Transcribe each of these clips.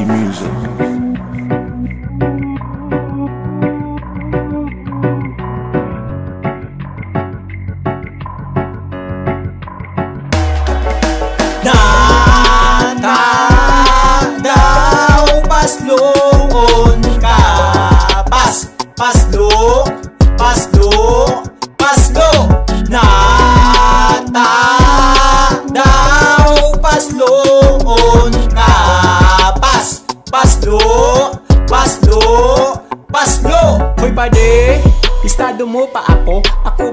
Easy music. Daw pasloon ka, paslo daw pasloon ka, paslo. Hoy pade, estado mo pa ako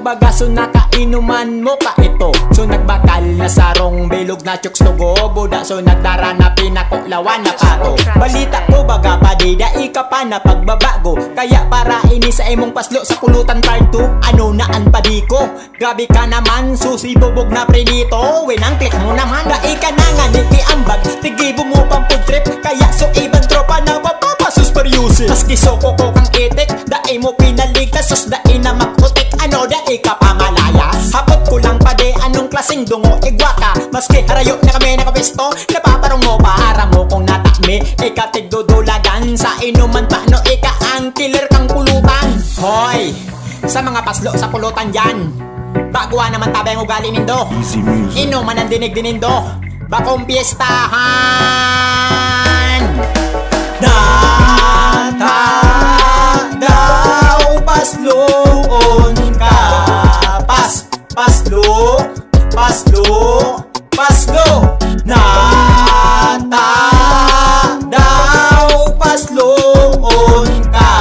bagaso nakainuman mo pa ito. So nagbakal na sarong bilog na chokes to go buda. So nagdara na pinakuklawan na pato. Balita ko baga pade, dai ka pa na pagbabago. Kaya para ini sa imong paslo sa pulutan part 2. Ano naan padi ko, grabe ka naman, susi bubog na prinito. Winang click mo naman, dai ka na nga niti ambag, tigibo mo pang food trip. Kaya so ibang tropa na mapapasus per uses. Maski soko ko kang itik, dai mo pinaligtas, sus dai na makutik. Ano dai ka pa malayas? Hapot ko lang pade, anong klaseng dungo igwa ka? Maski harayo na kami nakapesto, napaparong mo pa. Para mo kong natakmi, ikatigdudulagan sa inuman pa. No ika ang killer kang pulutan. Hoy, sa mga paslo sa pulutan yan, bagwa naman tabi ang ugali nindo. Easy music. Inuman ang dinig din nindo, bakong piyestahan. Daw pasloon ka, paslo. Daw pasloon ka,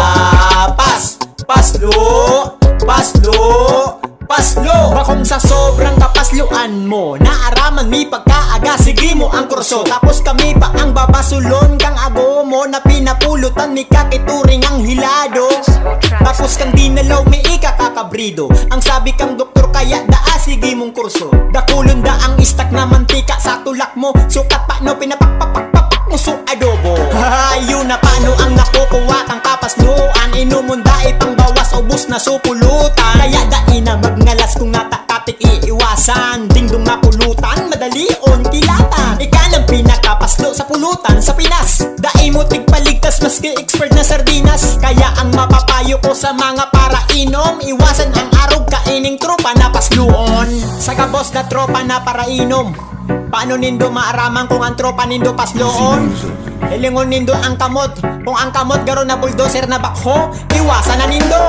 paslo. Bakong sa sobrang kapasluan mo, naaraman mi pagkaaga, sige mo ang kurso. Tapos kami pa ang babasulon kang ago mo, na pinapulutan ni kakituring ang hilado. Tapos kang dinalaw mi ikakakabrido, ang sabi kang doktor kaya daa sige mong kurso. Dakulon da ang istak na mantika sa tulak mo, sukat pa no pinapakpapakpapak mo so adobo. Hayo na paano ang nakukuha kang kapasluan, inumunda ipang bawas ubus na supulutan. Kaya dai na magngalas kung natakatik iiwasan, dingdong na pulutan madalion kilatan. Ika ng pinakapaslo sa pulutan sa Pinas, dai mo tigpaligtas maski expert na sardinas. Kaya ang mapapayo ko sa mga parainom, iwasan ang arog kaining tropa na pasluon. Sa kabos na tropa na parainom, paano nindo maaraman kung ang tropa nindo pasloon? Ilingon nindo ang kamot, kung ang kamot garo na bulldozer na bakho, iwasan na nindo.